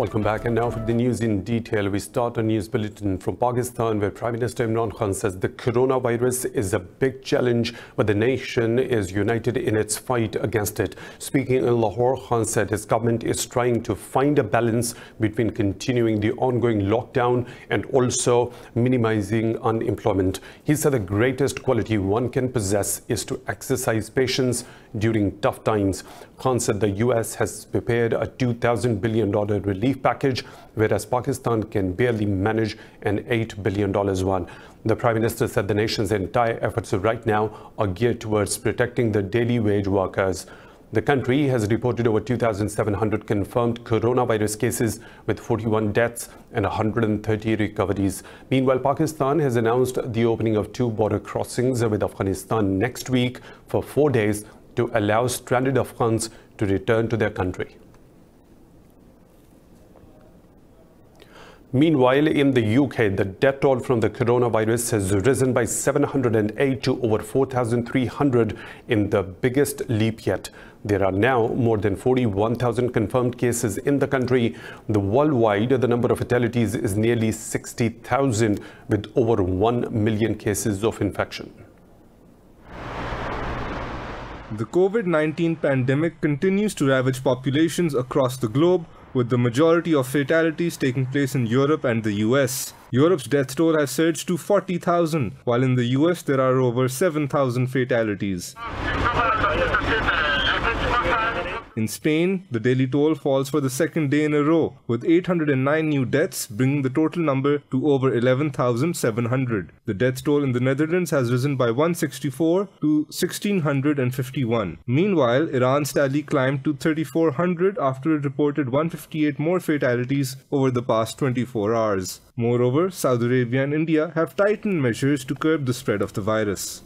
Welcome back. And now for the news in detail. We start a news bulletin from Pakistan, where Prime Minister Imran Khan says the coronavirus is a big challenge, but the nation is united in its fight against it. Speaking in Lahore, Khan said his government is trying to find a balance between continuing the ongoing lockdown and also minimizing unemployment. He said the greatest quality one can possess is to exercise patience during tough times. Khan said the US has prepared a $2,000 billion relief package, whereas Pakistan can barely manage an $8 billion one. The Prime Minister said the nation's entire efforts right now are geared towards protecting the daily wage workers. The country has reported over 2,700 confirmed coronavirus cases, with 41 deaths and 130 recoveries. Meanwhile, Pakistan has announced the opening of 2 border crossings with Afghanistan next week for 4 days to allow stranded Afghans to return to their country. Meanwhile, in the UK, the death toll from the coronavirus has risen by 708 to over 4,300 in the biggest leap yet. There are now more than 41,000 confirmed cases in the country. Worldwide, the number of fatalities is nearly 60,000, with over 1 million cases of infection. The COVID-19 pandemic continues to ravage populations across the globe, with the majority of fatalities taking place in Europe and the US. Europe's death toll has surged to 40,000, while in the US there are over 7,000 fatalities. In Spain, the daily toll falls for the second day in a row, with 809 new deaths, bringing the total number to over 11,700. The death toll in the Netherlands has risen by 164 to 1,651. Meanwhile, Iran's tally climbed to 3,400 after it reported 158 more fatalities over the past 24 hours. Moreover, Saudi Arabia and India have tightened measures to curb the spread of the virus.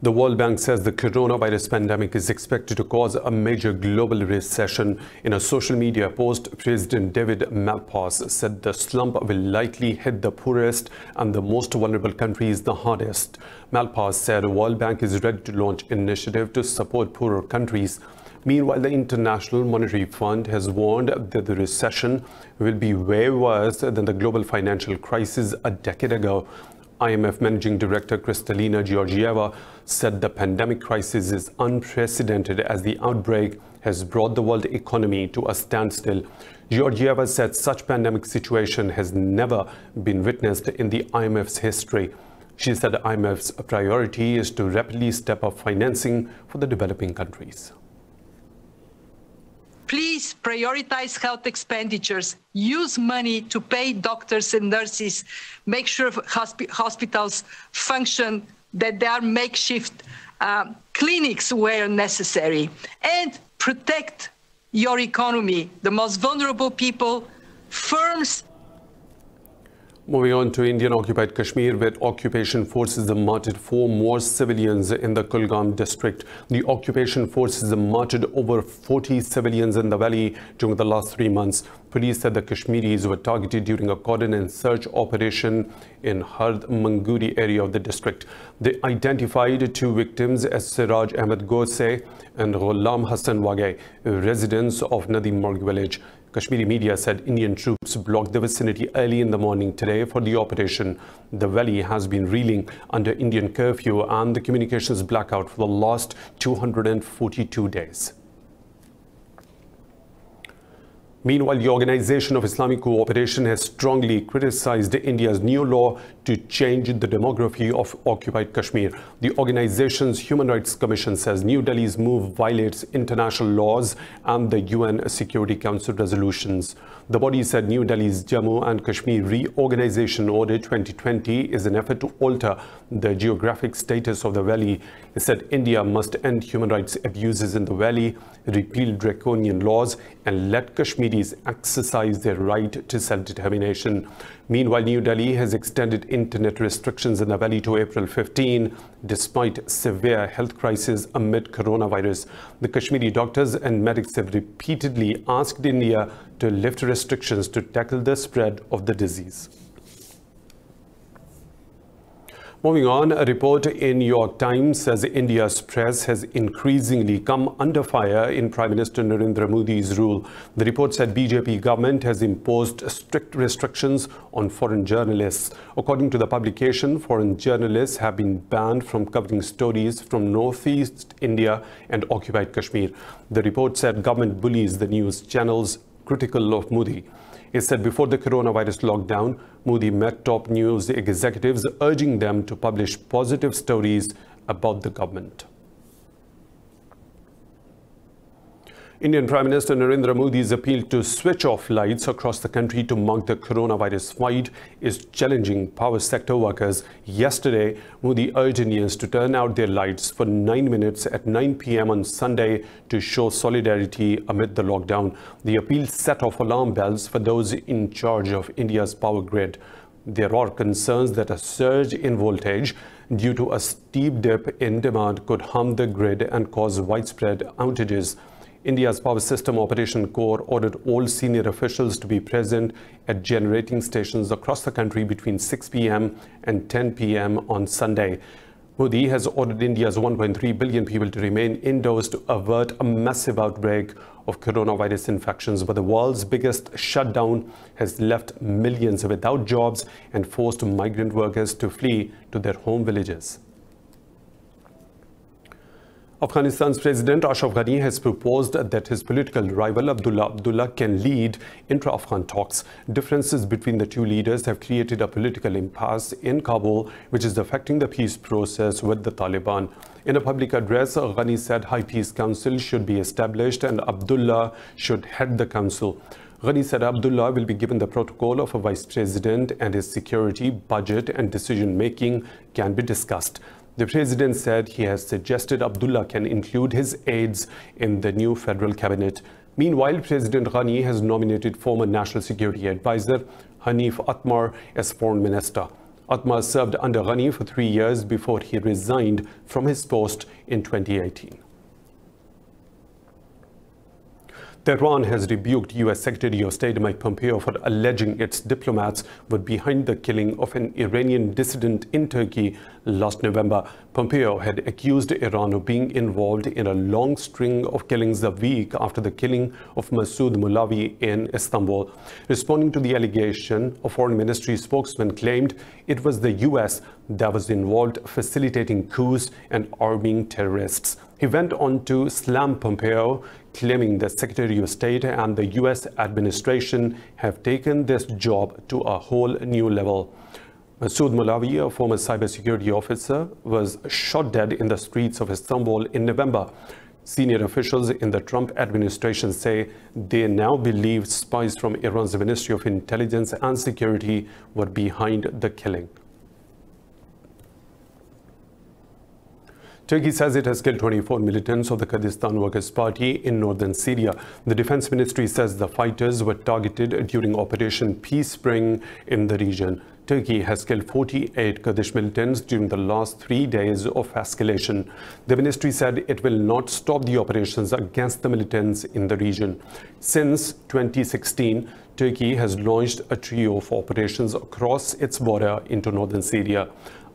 The World Bank says the coronavirus pandemic is expected to cause a major global recession. In a social media post, President David Malpass said the slump will likely hit the poorest and the most vulnerable countries the hardest. Malpass said the World Bank is ready to launch initiative to support poorer countries. Meanwhile, the International Monetary Fund has warned that the recession will be way worse than the global financial crisis a decade ago. IMF Managing Director Kristalina Georgieva said the pandemic crisis is unprecedented as the outbreak has brought the world economy to a standstill. Georgieva said such pandemic situation has never been witnessed in the IMF's history. She said the IMF's priority is to rapidly step up financing for the developing countries. Please prioritize health expenditures, use money to pay doctors and nurses, make sure hospitals function, that there are makeshift clinics where necessary, and protect your economy, the most vulnerable people, firms. Moving on to Indian-occupied Kashmir, where occupation forces have martyred 4 more civilians in the Kulgam district. The occupation forces have martyred over 40 civilians in the valley during the last 3 months. Police said the Kashmiris were targeted during a cordon search operation in Hard Mangudi area of the district. They identified 2 victims as Siraj Ahmed Gose and Ghulam Hassan Wage, residents of Nadim Marg village. Kashmiri media said Indian troops blocked the vicinity early in the morning today for the operation. The valley has been reeling under Indian curfew and the communications blackout for the last 242 days. Meanwhile, the Organization of Islamic Cooperation has strongly criticized India's new law to change the demography of occupied Kashmir. The organization's Human Rights Commission says New Delhi's move violates international laws and the UN Security Council resolutions. The body said New Delhi's Jammu and Kashmir Reorganization Order 2020 is an effort to alter the geographic status of the valley. It said India must end human rights abuses in the valley, repeal draconian laws, and let Kashmiris exercise their right to self-determination. Meanwhile, New Delhi has extended internet restrictions in the valley to April 15, despite severe health crisis amid coronavirus. The Kashmiri doctors and medics have repeatedly asked India to lift restrictions to tackle the spread of the disease. Moving on, a report in New York Times says India's press has increasingly come under fire in Prime Minister Narendra Modi's rule. The report said BJP government has imposed strict restrictions on foreign journalists. According to the publication, foreign journalists have been banned from covering stories from northeast India and occupied Kashmir. The report said government bullies the news channels critical of Modi. It said before the coronavirus lockdown, Modi met top news executives, urging them to publish positive stories about the government. Indian Prime Minister Narendra Modi's appeal to switch off lights across the country to mark the coronavirus fight is challenging power sector workers. Yesterday, Modi urged Indians to turn out their lights for 9 minutes at 9 p.m. on Sunday to show solidarity amid the lockdown. The appeal set off alarm bells for those in charge of India's power grid. There are concerns that a surge in voltage due to a steep dip in demand could harm the grid and cause widespread outages. India's Power System Operation Corps ordered all senior officials to be present at generating stations across the country between 6 p.m. and 10 p.m. on Sunday. Modi has ordered India's 1.3 billion people to remain indoors to avert a massive outbreak of coronavirus infections. But the world's biggest shutdown has left millions without jobs and forced migrant workers to flee to their home villages. Afghanistan's President Ashraf Ghani has proposed that his political rival Abdullah can lead intra-Afghan talks. Differences between the two leaders have created a political impasse in Kabul, which is affecting the peace process with the Taliban. In a public address, Ghani said High Peace Council should be established and Abdullah should head the council. Ghani said Abdullah will be given the protocol of a vice president and his security, budget and decision-making can be discussed. The president said he has suggested Abdullah can include his aides in the new federal cabinet. Meanwhile, President Ghani has nominated former National Security Advisor Hanif Atmar as foreign minister. Atmar served under Ghani for 3 years before he resigned from his post in 2018. Tehran has rebuked U.S. Secretary of State Mike Pompeo for alleging its diplomats were behind the killing of an Iranian dissident in Turkey last November. Pompeo had accused Iran of being involved in a long string of killings a week after the killing of Masoud Molawi in Istanbul. Responding to the allegation, a foreign ministry spokesman claimed it was the U.S. that was involved facilitating coups and arming terrorists. He went on to slam Pompeo, claiming the Secretary of State and the U.S. administration have taken this job to a whole new level. Masoud Molawi, a former cybersecurity officer, was shot dead in the streets of Istanbul in November. Senior officials in the Trump administration say they now believe spies from Iran's Ministry of Intelligence and Security were behind the killing. Turkey says it has killed 24 militants of the Kurdistan Workers' Party in northern Syria. The Defense Ministry says the fighters were targeted during Operation Peace Spring in the region. Turkey has killed 48 Kurdish militants during the last 3 days of escalation. The ministry said it will not stop the operations against the militants in the region. Since 2016, Turkey has launched a trio of operations across its border into northern Syria.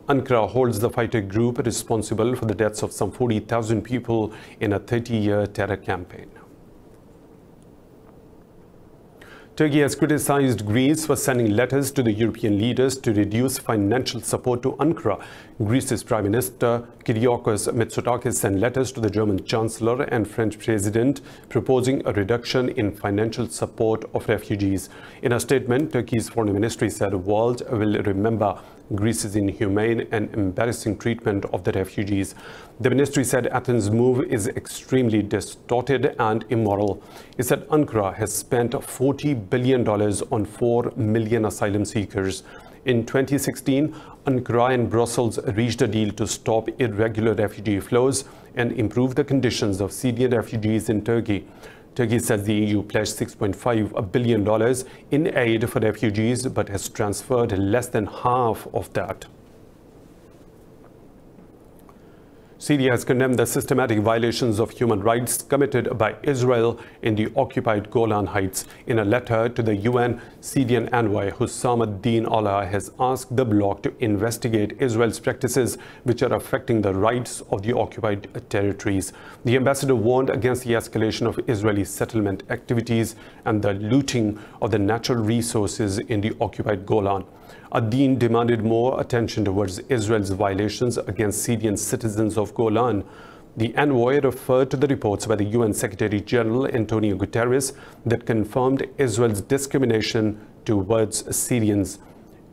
Ankara holds the fighter group responsible for the deaths of some 40,000 people in a 30-year terror campaign. Turkey has criticized Greece for sending letters to the European leaders to reduce financial support to Ankara. Greece's Prime Minister Kyriakos Mitsotakis sent letters to the German Chancellor and French President proposing a reduction in financial support of refugees. In a statement, Turkey's foreign ministry said the world will remember Greece's inhumane and embarrassing treatment of the refugees. The ministry said Athens' move is extremely distorted and immoral. It said Ankara has spent $40 billion on 4 million asylum seekers. In 2016, Ankara and Brussels reached a deal to stop irregular refugee flows and improve the conditions of Syrian refugees in Turkey. Turkey says the EU pledged $6.5 billion in aid for refugees, but has transferred less than half of that. Syria has condemned the systematic violations of human rights committed by Israel in the occupied Golan Heights. In a letter to the UN, Syrian envoy Hussam ad-Din Allah has asked the bloc to investigate Israel's practices which are affecting the rights of the occupied territories. The ambassador warned against the escalation of Israeli settlement activities and the looting of the natural resources in the occupied Golan. Ad-Din demanded more attention towards Israel's violations against Syrian citizens of Golan. The envoy referred to the reports by the UN Secretary General Antonio Guterres that confirmed Israel's discrimination towards Syrians.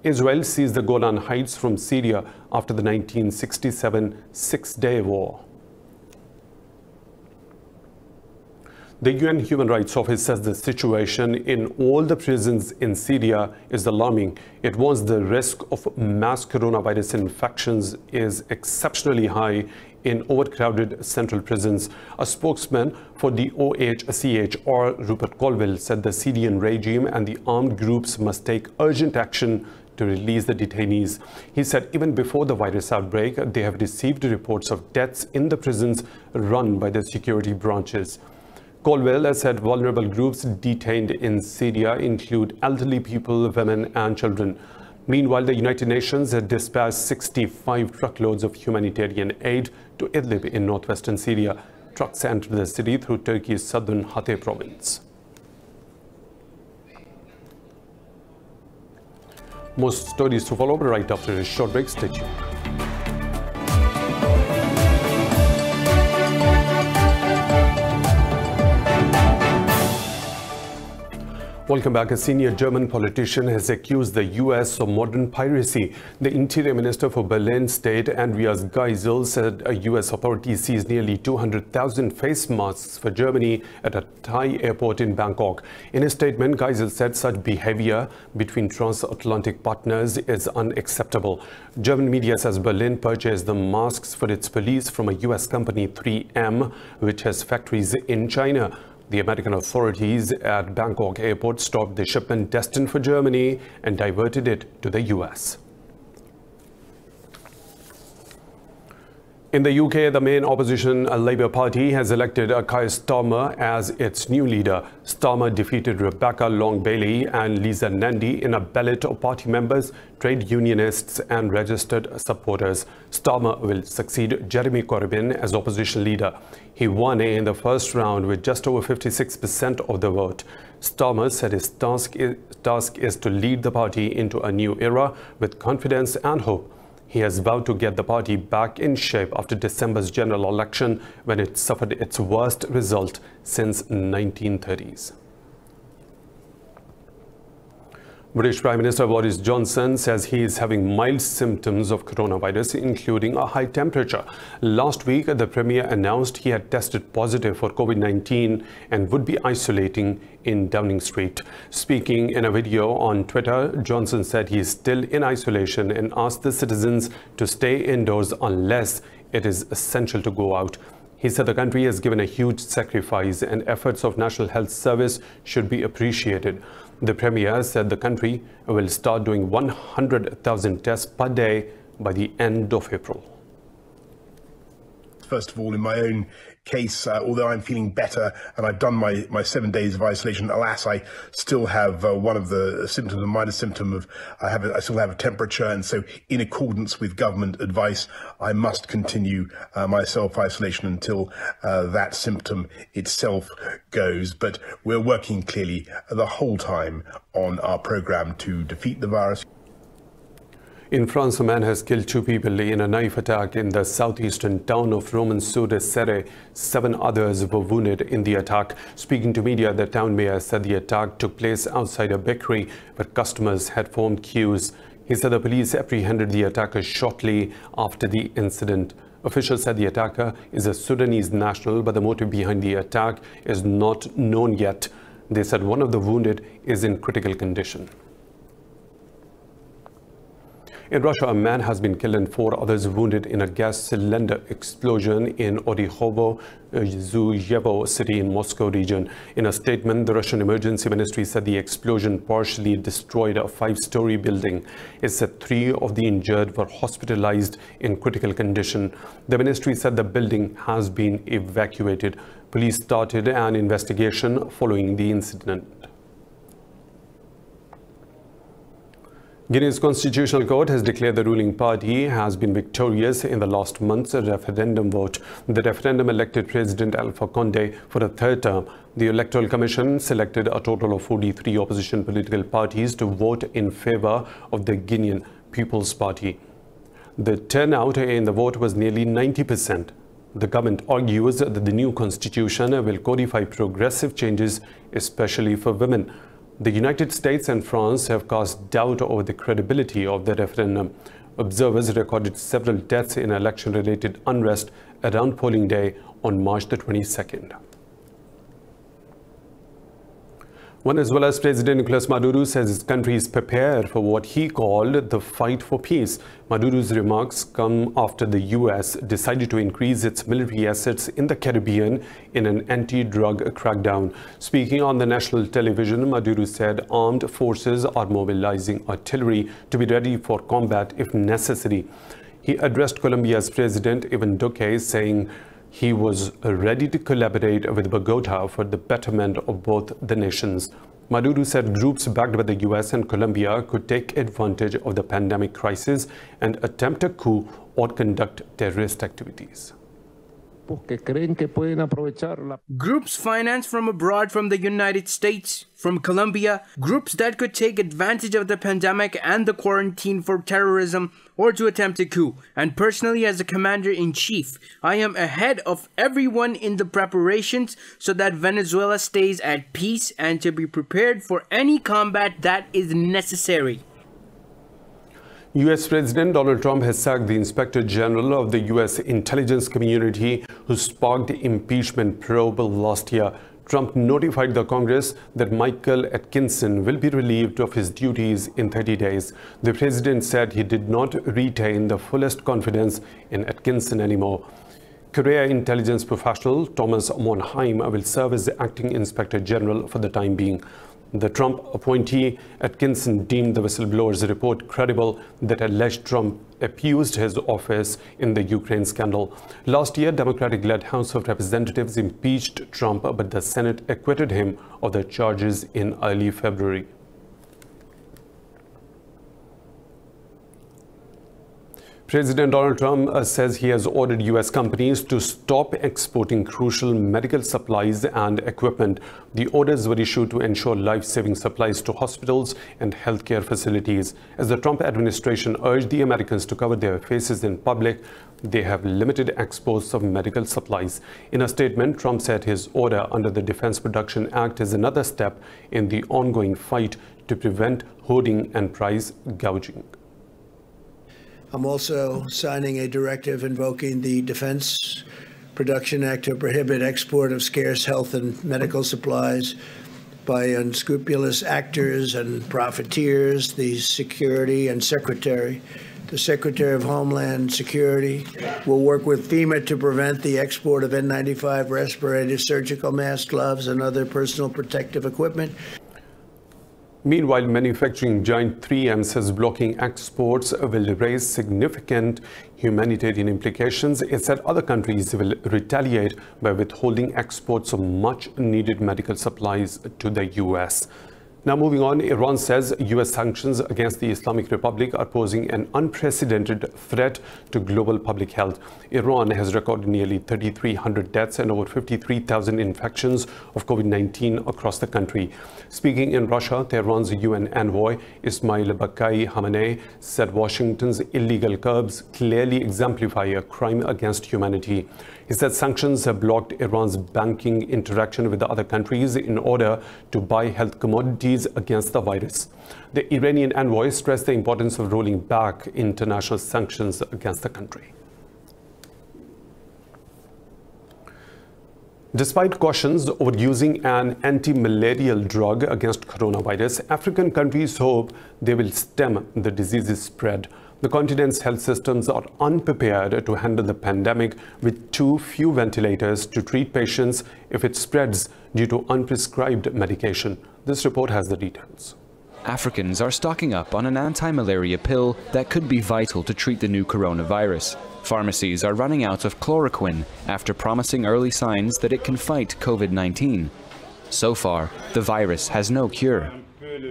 Israel seized the Golan Heights from Syria after the 1967 Six-Day War. The UN Human Rights Office says the situation in all the prisons in Syria is alarming. It warns the risk of mass coronavirus infections is exceptionally high in overcrowded central prisons. A spokesman for the OHCHR, Rupert Colville, said the Syrian regime and the armed groups must take urgent action to release the detainees. He said even before the virus outbreak, they have received reports of deaths in the prisons run by the security branches. Colwell said vulnerable groups detained in Syria include elderly people, women and children. Meanwhile, the United Nations had dispatched 65 truckloads of humanitarian aid to Idlib in northwestern Syria. Trucks entered the city through Turkey's southern Hatay province. More stories to follow right after a short break. Stay tuned. Welcome back. A senior German politician has accused the U.S. of modern piracy. The Interior Minister for Berlin State, Andreas Geisel, said a U.S. authority seized nearly 200,000 face masks for Germany at a Thai airport in Bangkok. In a statement, Geisel said such behavior between transatlantic partners is unacceptable. German media says Berlin purchased the masks for its police from a U.S. company 3M, which has factories in China. The American authorities at Bangkok airport stopped the shipment destined for Germany and diverted it to the US. In the UK, the main opposition Labour Party has elected Keir Starmer as its new leader. Starmer defeated Rebecca Long-Bailey and Lisa Nandy in a ballot of party members, trade unionists and registered supporters. Starmer will succeed Jeremy Corbyn as opposition leader. He won in the first round with just over 56% of the vote. Starmer said his task is to lead the party into a new era with confidence and hope. He has vowed to get the party back in shape after December's general election, when it suffered its worst result since 1930s. British Prime Minister Boris Johnson says he is having mild symptoms of coronavirus, including a high temperature. Last week, the Premier announced he had tested positive for COVID-19 and would be isolating in Downing Street. Speaking in a video on Twitter, Johnson said he is still in isolation and asked the citizens to stay indoors unless it is essential to go out. He said the country has given a huge sacrifice and efforts of National Health Service should be appreciated. The Premier said the country will start doing 100,000 tests per day by the end of April. First of all, in my own case, although I'm feeling better and I've done my 7 days of isolation, alas, I still have one of the symptoms, a minor symptom of I still have a temperature, and so in accordance with government advice, I must continue my self-isolation until that symptom itself goes. But we're working clearly the whole time on our programme to defeat the virus. In France, a man has killed 2 people in a knife attack in the southeastern town of Romans-sur-Serre. 7 others were wounded in the attack. Speaking to media, the town mayor said the attack took place outside a bakery where customers had formed queues. He said the police apprehended the attacker shortly after the incident. Officials said the attacker is a Sudanese national, but the motive behind the attack is not known yet. They said one of the wounded is in critical condition. In Russia, a man has been killed and 4 others wounded in a gas cylinder explosion in Orikhovo-Zhuyevo city in Moscow region. In a statement, the Russian Emergency Ministry said the explosion partially destroyed a 5-story building. It said 3 of the injured were hospitalized in critical condition. The ministry said the building has been evacuated. Police started an investigation following the incident. Guinea's Constitutional Court has declared the ruling party has been victorious in the last month's referendum vote. The referendum elected President Alpha Condé for a 3rd term. The Electoral Commission selected a total of 43 opposition political parties to vote in favor of the Guinean People's Party. The turnout in the vote was nearly 90%. The government argues that the new constitution will codify progressive changes, especially for women. The United States and France have cast doubt over the credibility of the referendum. Observers recorded several deaths in election-related unrest around polling day on March the 22nd. Venezuela's President Nicolas Maduro says his country is prepared for what he called the fight for peace. Maduro's remarks come after the U.S. decided to increase its military assets in the Caribbean in an anti-drug crackdown. Speaking on the national television, Maduro said armed forces are mobilizing artillery to be ready for combat if necessary. He addressed Colombia's President Iván Duque, saying he was ready to collaborate with Bogota for the betterment of both the nations. Maduro said groups backed by the US and Colombia could take advantage of the pandemic crisis and attempt a coup or conduct terrorist activities. Groups financed from abroad, from the United States, from Colombia, groups that could take advantage of the pandemic and the quarantine for terrorism or to attempt a coup. And personally, as a commander-in-chief, I am ahead of everyone in the preparations so that Venezuela stays at peace and to be prepared for any combat that is necessary. U.S. President Donald Trump has sacked the Inspector General of the U.S. intelligence community who sparked the impeachment probe last year. Trump notified the Congress that Michael Atkinson will be relieved of his duties in 30 days. The president said he did not retain the fullest confidence in Atkinson anymore. Career intelligence professional Thomas Monheim will serve as the acting Inspector General for the time being. The Trump appointee Atkinson deemed the whistleblower's report credible that alleged Trump abused his office in the Ukraine scandal. Last year, Democratic-led House of Representatives impeached Trump, but the Senate acquitted him of the charges in early February. President Donald Trump says he has ordered U.S. companies to stop exporting crucial medical supplies and equipment. The orders were issued to ensure life-saving supplies to hospitals and healthcare facilities. As the Trump administration urged the Americans to cover their faces in public, they have limited exports of medical supplies. In a statement, Trump said his order under the Defense Production Act is another step in the ongoing fight to prevent hoarding and price gouging. I'm also signing a directive invoking the Defense Production Act to prohibit export of scarce health and medical supplies by unscrupulous actors and profiteers. The Secretary of Homeland Security will work with FEMA to prevent the export of N95, respirators, surgical masks, gloves, and other personal protective equipment. Meanwhile, manufacturing giant 3M says blocking exports will raise significant humanitarian implications. It said other countries will retaliate by withholding exports of much-needed medical supplies to the U.S. Now moving on, Iran says U.S. sanctions against the Islamic Republic are posing an unprecedented threat to global public health. Iran has recorded nearly 3,300 deaths and over 53,000 infections of COVID-19 across the country. Speaking in Russia, Tehran's UN envoy Ismail Bakai Khamenei said Washington's illegal curbs clearly exemplify a crime against humanity. He said sanctions have blocked Iran's banking interaction with the other countries in order to buy health commodities against the virus. The Iranian envoy stressed the importance of rolling back international sanctions against the country. Despite cautions over using an anti-malarial drug against coronavirus, African countries hope they will stem the disease's spread. The continent's health systems are unprepared to handle the pandemic with too few ventilators to treat patients if it spreads due to unprescribed medication. This report has the details. Africans are stocking up on an anti-malaria pill that could be vital to treat the new coronavirus. Pharmacies are running out of CHLOROQUINE after promising early signs that it can fight COVID-19. So far, the virus has no cure.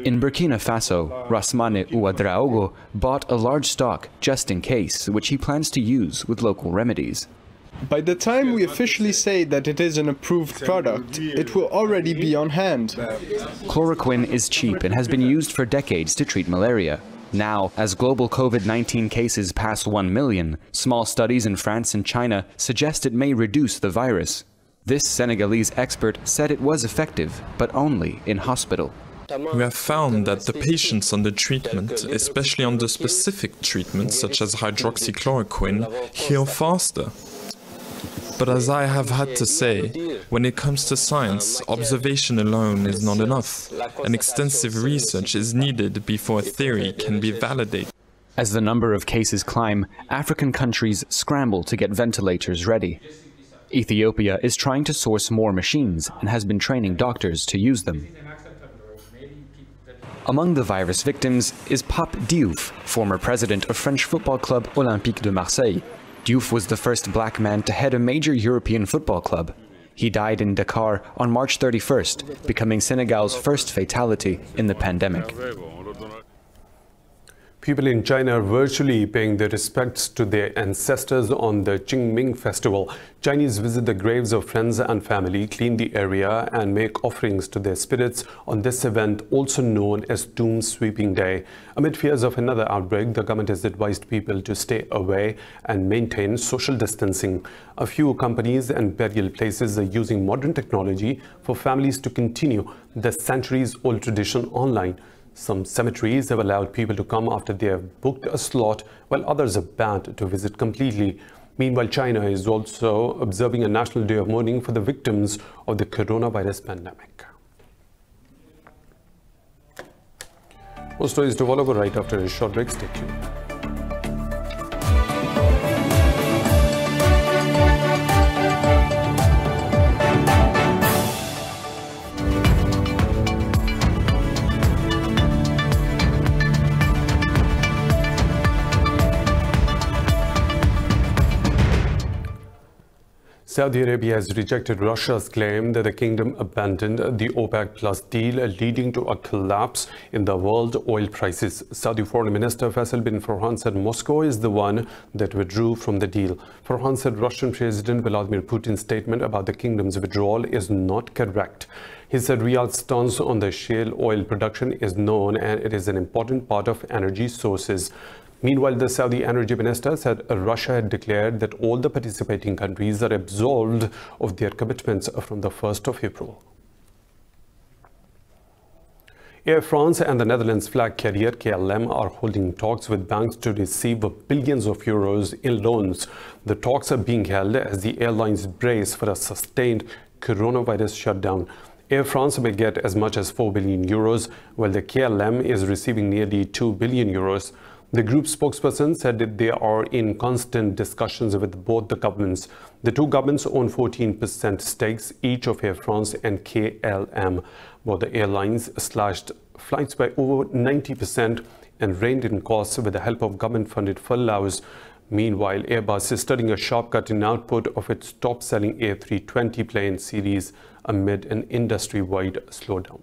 In Burkina Faso, Rasmane Ouadraogo bought a large stock just in case, which he plans to use with local remedies. By the time we officially say that it is an approved product, it will already be on hand. CHLOROQUINE is cheap and has been used for decades to treat malaria. Now, as global COVID-19 cases pass 1 million, small studies in France and China suggest it may reduce the virus. This Senegalese expert said it was effective, but only in hospital. We have found that the patients under treatment, especially under specific treatments such as hydroxychloroquine, heal faster. But as I have had to say, when it comes to science, observation alone is not enough, and extensive research is needed before a theory can be validated. As the number of cases climb, African countries scramble to get ventilators ready. Ethiopia is trying to source more machines and has been training doctors to use them. Among the virus victims is Pape Diouf, former president of French football club Olympique de Marseille. Diouf was the first black man to head a major European football club. He died in Dakar on March 31st, becoming Senegal's first fatality in the pandemic. People in China are virtually paying their respects to their ancestors on the Qingming festival. Chinese visit the graves of friends and family, clean the area and make offerings to their spirits on this event, also known as Tomb Sweeping Day. Amid fears of another outbreak, the government has advised people to stay away and maintain social distancing. A few companies and burial places are using modern technology for families to continue the centuries-old tradition online. Some cemeteries have allowed people to come after they have booked a slot, while others are banned to visit completely. Meanwhile, China is also observing a national day of mourning for the victims of the coronavirus pandemic. More stories to follow right after a short break. Stay tuned. Saudi Arabia has rejected Russia's claim that the kingdom abandoned the OPEC Plus deal, leading to a collapse in the world oil prices. Saudi Foreign Minister Faisal bin Farhan said Moscow is the one that withdrew from the deal. Farhan said Russian President Vladimir Putin's statement about the kingdom's withdrawal is not correct. He said Riyadh's stance on the shale oil production is known and it is an important part of energy sources. Meanwhile, the Saudi energy minister said Russia had declared that all the participating countries are absolved of their commitments from the 1st of April. Air France and the Netherlands flag carrier KLM are holding talks with banks to receive billions of euros in loans. The talks are being held as the airlines brace for a sustained coronavirus shutdown. Air France may get as much as 4 billion euros, while the KLM is receiving nearly 2 billion euros. The group spokesperson said that they are in constant discussions with both the governments. The two governments own 14% stakes each of Air France and KLM. Both the airlines slashed flights by over 90% and reined in costs with the help of government-funded furloughs. Meanwhile, Airbus is studying a sharp cut in output of its top-selling A320 plane series amid an industry-wide slowdown.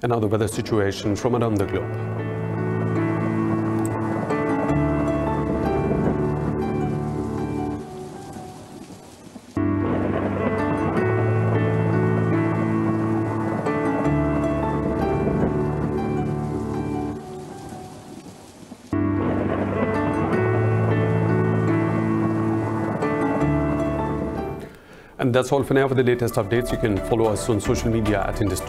And now the weather situation from around the globe. And that's all for now. For the latest updates, you can follow us on social media at Indus.